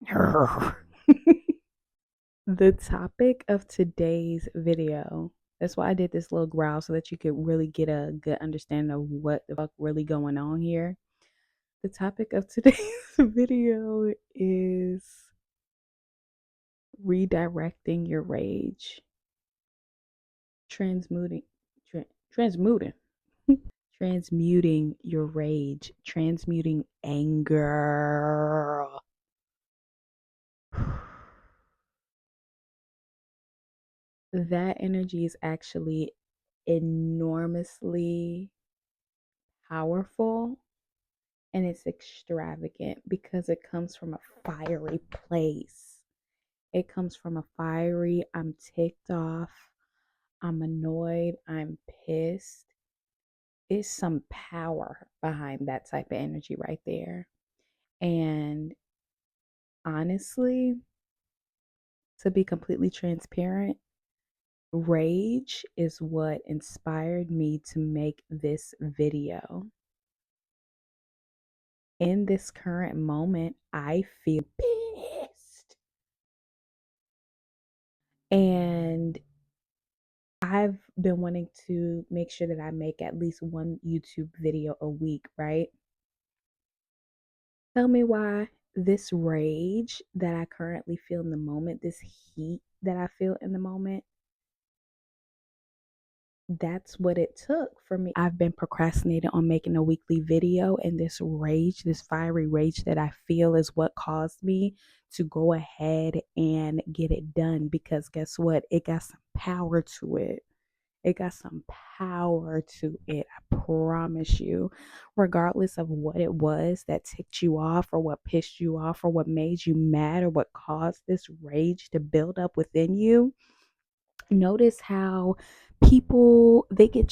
The topic of today's video, that's why I did this little growl so that you could really get a good understanding of what the fuck really going on here. The topic of today's video is redirecting your rage, transmuting, transmuting, transmuting your rage, transmuting anger. That energy is actually enormously powerful and it's extravagant because it comes from a fiery place. It comes from a fiery, I'm ticked off, I'm annoyed, I'm pissed. It's some power behind that type of energy right there. And honestly, to be completely transparent, rage is what inspired me to make this video. In this current moment, I feel pissed. And I've been wanting to make sure that I make at least one YouTube video a week, right? Tell me why this rage that I currently feel in the moment, this heat that I feel in the moment, that's what it took for me. I've been procrastinating on making a weekly video, and this rage, this fiery rage that I feel is what caused me to go ahead and get it done because guess what? It got some power to it. It got some power to it. I promise you. Regardless of what it was that ticked you off or what pissed you off or what made you mad or what caused this rage to build up within you, notice how people they get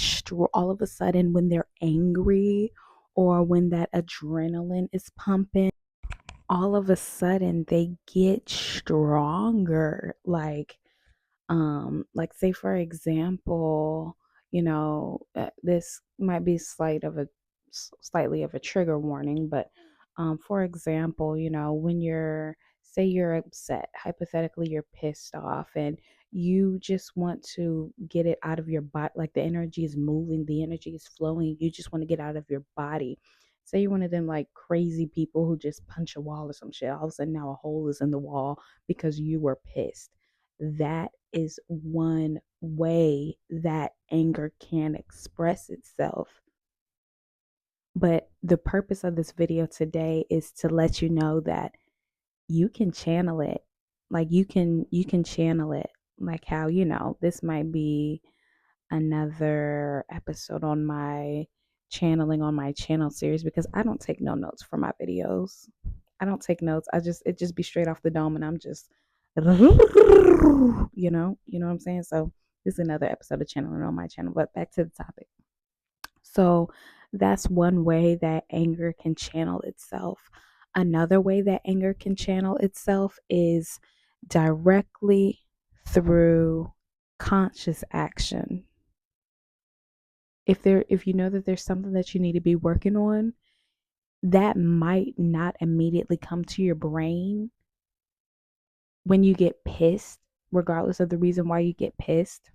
all of a sudden when they're angry or when that adrenaline is pumping, all of a sudden they get stronger. Like say for example, this might be slightly of a trigger warning, but for example, when you're upset, hypothetically you're pissed off and you just want to get it out of your body, like the energy is moving, the energy is flowing, you just want to get out of your body. Say you're one of them like crazy people who just punch a wall or some shit, all of a sudden now a hole is in the wall because you were pissed. That is one way that anger can express itself. But the purpose of this video today is to let you know that you can channel it. Like you can channel it. Like how, this might be another episode on my channeling on my channel series because I don't take no notes for my videos. I don't take notes. It just be straight off the dome and I'm just what I'm saying? So this is another episode of channeling on my channel. But back to the topic. So that's one way that anger can channel itself. Another way that anger can channel itself is directly through conscious action. If you know that there's something that you need to be working on, that might not immediately come to your brain when you get pissed, regardless of the reason why you get pissed.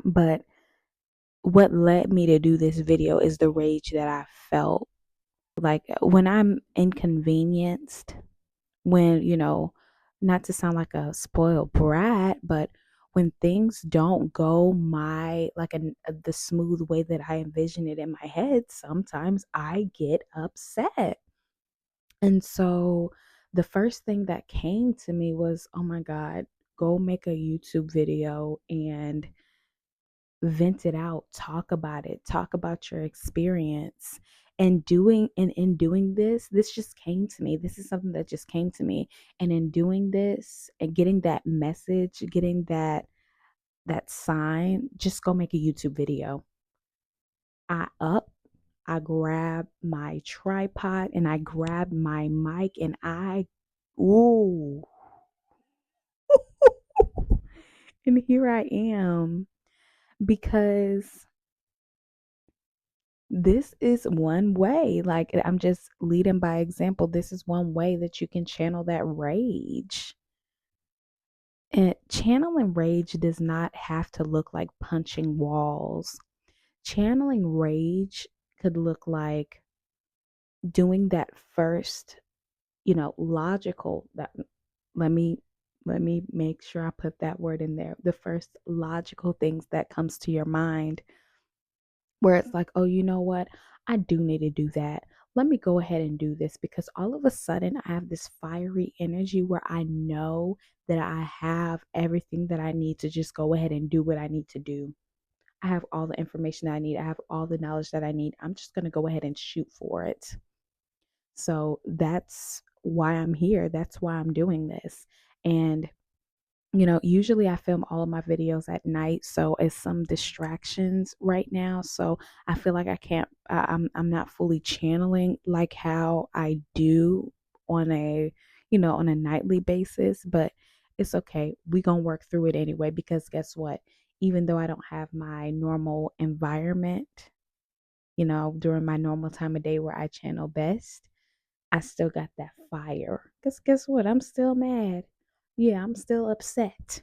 But what led me to do this video is the rage that I felt. Like when I'm inconvenienced, when, not to sound like a spoiled brat, but when things don't go the smooth way that I envision it in my head, sometimes I get upset. And so the first thing that came to me was, oh my God, go make a YouTube video and vent it out, talk about it, talk about your experience. And in doing this just came to me. This is something that just came to me. And in doing this and getting that message, getting that sign, just go make a YouTube video. I grab my tripod and I grab my mic and ooh, and here I am because This is one way. Like, I'm just leading by example. This is one way that you can channel that rage. And channeling rage does not have to look like punching walls. Channeling rage could look like doing that first, logical, that let me let me make sure I put that word in there. The first logical things that comes to your mind, where it's like, oh, you know what? I do need to do that. Let me go ahead and do this, because all of a sudden I have this fiery energy where I know that I have everything that I need to just go ahead and do what I need to do. I have all the information that I need. I have all the knowledge that I need. I'm just going to go ahead and shoot for it. So that's why I'm here. That's why I'm doing this. And usually I film all of my videos at night, so it's some distractions right now. So I feel like I can't. I'm not fully channeling like how I do on a on a nightly basis, but it's okay. We gonna work through it anyway, because guess what? Even though I don't have my normal environment, during my normal time of day where I channel best, I still got that fire. Because guess what? I'm still mad. Yeah, I'm still upset.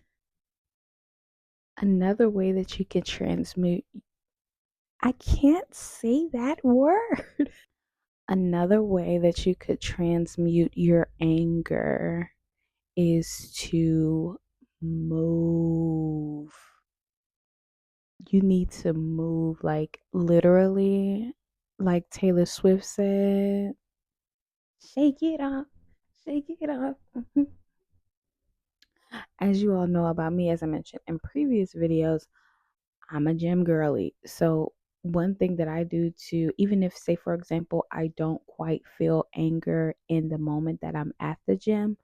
Another way that you can transmute, I can't say that word. Another way that you could transmute your anger is to move. You need to move, like literally, like Taylor Swift said, shake it off, shake it off. As you all know about me, as I mentioned in previous videos, I'm a gym girly. So, one thing that I do to, even if, say, for example, I don't quite feel anger in the moment that I'm at the gym,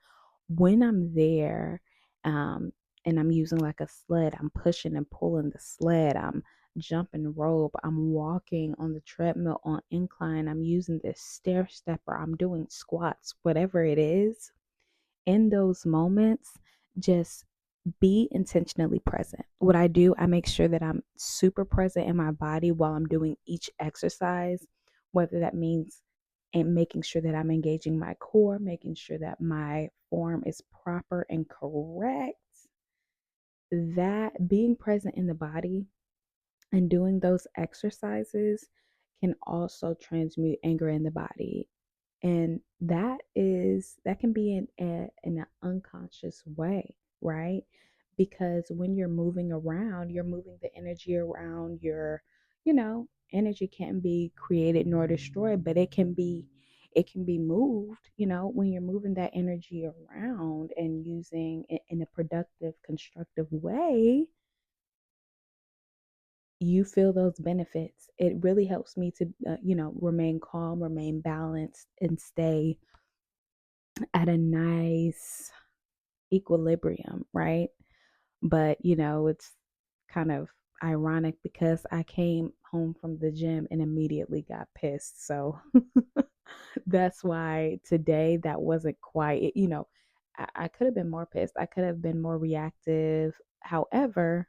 when I'm there, um, and I'm using like a sled, I'm pushing and pulling the sled, I'm jumping rope, I'm walking on the treadmill on incline, I'm using this stair stepper, I'm doing squats, whatever it is, in those moments, just be intentionally present. What I do, I make sure that I'm super present in my body while I'm doing each exercise, whether that means and making sure that I'm engaging my core, making sure that my form is proper and correct. That being present in the body and doing those exercises can also transmute anger in the body. And that can be in an unconscious way, right? Because when you're moving around, you're moving the energy around. Energy can't be created nor destroyed, but it can be moved. When you're moving that energy around and using it in a productive, constructive way, you feel those benefits. It really helps me to remain calm, remain balanced, and stay at a nice equilibrium, right? But, it's kind of ironic because I came home from the gym and immediately got pissed. So that's why today that wasn't quite, I could have been more pissed. I could have been more reactive. However,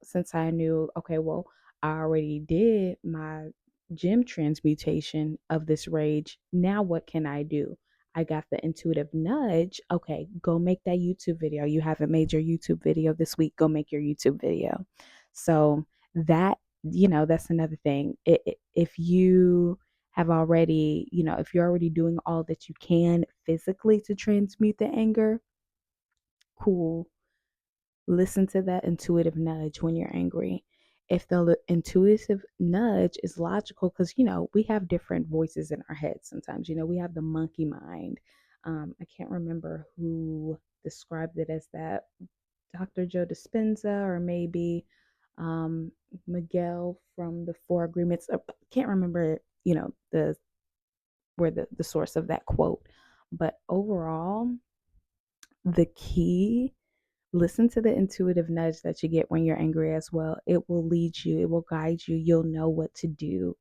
since I knew, okay, well, I already did my gym transmutation of this rage. Now, what can I do? I got the intuitive nudge. Okay, go make that YouTube video. You haven't made your YouTube video this week. Go make your YouTube video. So, that's another thing. If you have already, if you're already doing all that you can physically to transmute the anger, cool. Listen to that intuitive nudge when you're angry. If the intuitive nudge is logical, because we have different voices in our heads sometimes. We have the monkey mind. I can't remember who described it as that. Dr. Joe Dispenza, or maybe um, Miguel from the Four Agreements. I can't remember, the where the source of that quote. But overall, the key, listen to the intuitive nudge that you get when you're angry as well. It will lead you, it will guide you. You'll know what to do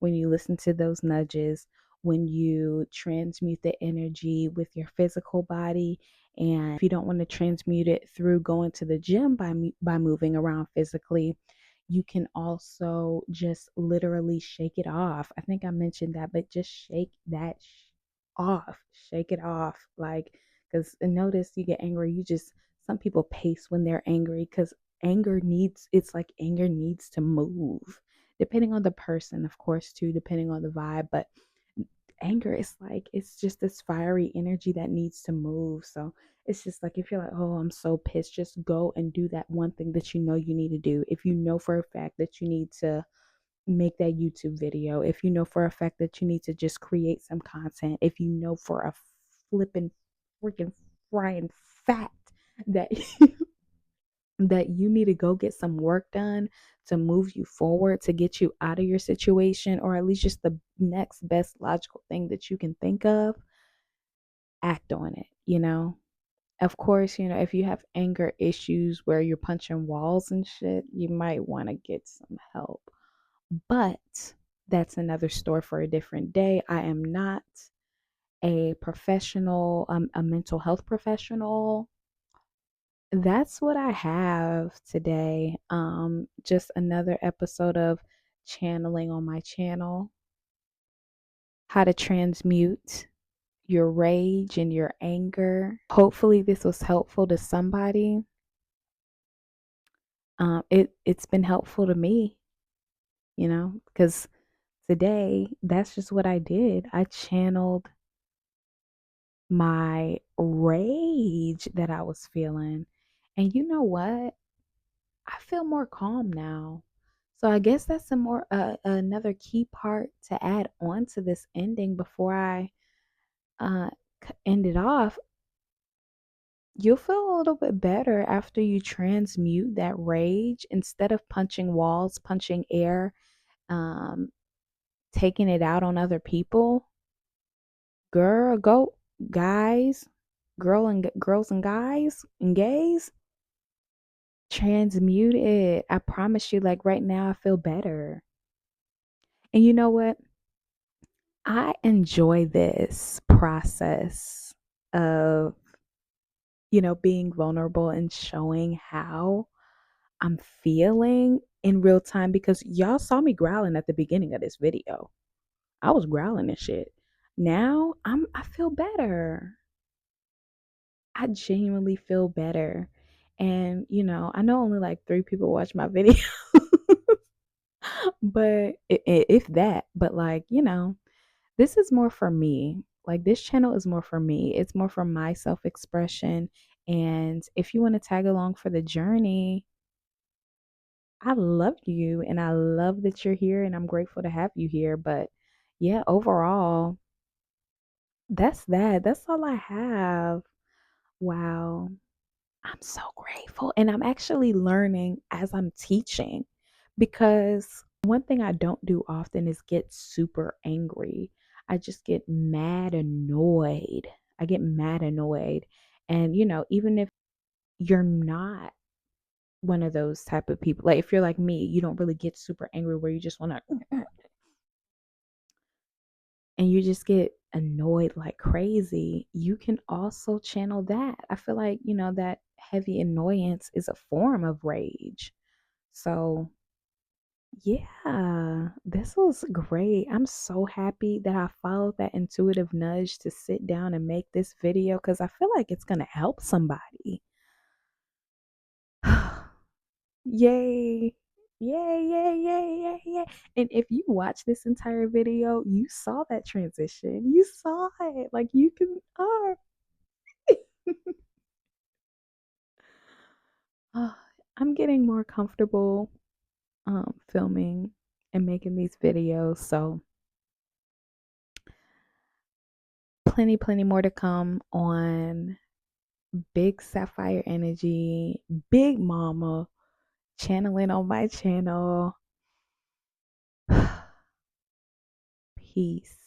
when you listen to those nudges, when you transmute the energy with your physical body. And if you don't want to transmute it through going to the gym by moving around physically, You can also just literally shake it off. I think I mentioned that, but just shake that off. Shake it off. Like, because notice you get angry, you just, some people pace when they're angry because it's like anger needs to move. Depending on the person, of course, too, depending on the vibe, but anger is like, it's just this fiery energy that needs to move. So it's just like, if you're like, oh, I'm so pissed, just go and do that one thing that you know you need to do. If you know for a fact that you need to make that YouTube video, if you know for a fact that you need to just create some content, if you know for a flipping freaking frying fact that that you need to go get some work done to move you forward, to get you out of your situation, or at least just the next best logical thing that you can think of, act on it, you know? Of course, you know, if you have anger issues where you're punching walls and shit, you might want to get some help. But that's another story for a different day. I am not a professional, a mental health professional. That's what I have today. Just another episode of channeling on my channel. How to transmute your rage and your anger. Hopefully this was helpful to somebody. It's been helpful to me, you know, because today that's just what I did. I channeled my rage that I was feeling. And you know what? I feel more calm now. So I guess that's a more another key part to add on to this ending before I uh end it off. You'll feel a little bit better after you transmute that rage instead of punching walls, punching air, um taking it out on other people. Girl, go guys, girls and guys and gays, transmute it. I promise you, like right now I feel better. And you know what? I enjoy this process of, you know, being vulnerable and showing how I'm feeling in real time because y'all saw me growling at the beginning of this video. I was growling and shit. Now I feel better. I genuinely feel better. And, you know, I know only like 3 people watch my video, but if that, but like, you know, this is more for me. Like this channel is more for me. It's more for my self-expression. And if you want to tag along for the journey, I love you and I love that you're here and I'm grateful to have you here. But yeah, overall, that's that. That's all I have. Wow. I'm so grateful. And I'm actually learning as I'm teaching because one thing I don't do often is get super angry. I just get mad annoyed. I get mad annoyed. And, you know, even if you're not one of those type of people, like if you're like me, you don't really get super angry where you just want to, and you just get annoyed like crazy, you can also channel that. I feel like, you know, that heavy annoyance is a form of rage. So, yeah, this was great. I'm so happy that I followed that intuitive nudge to sit down and make this video because I feel like it's going to help somebody. Yay. Yay, yay, yay, yay, yay. And if you watch this entire video, you saw that transition. You saw it. Like you can oh, I'm getting more comfortable filming and making these videos. So plenty more to come on Big Sapphire Energy, Big Mama, channeling on my channel. Peace.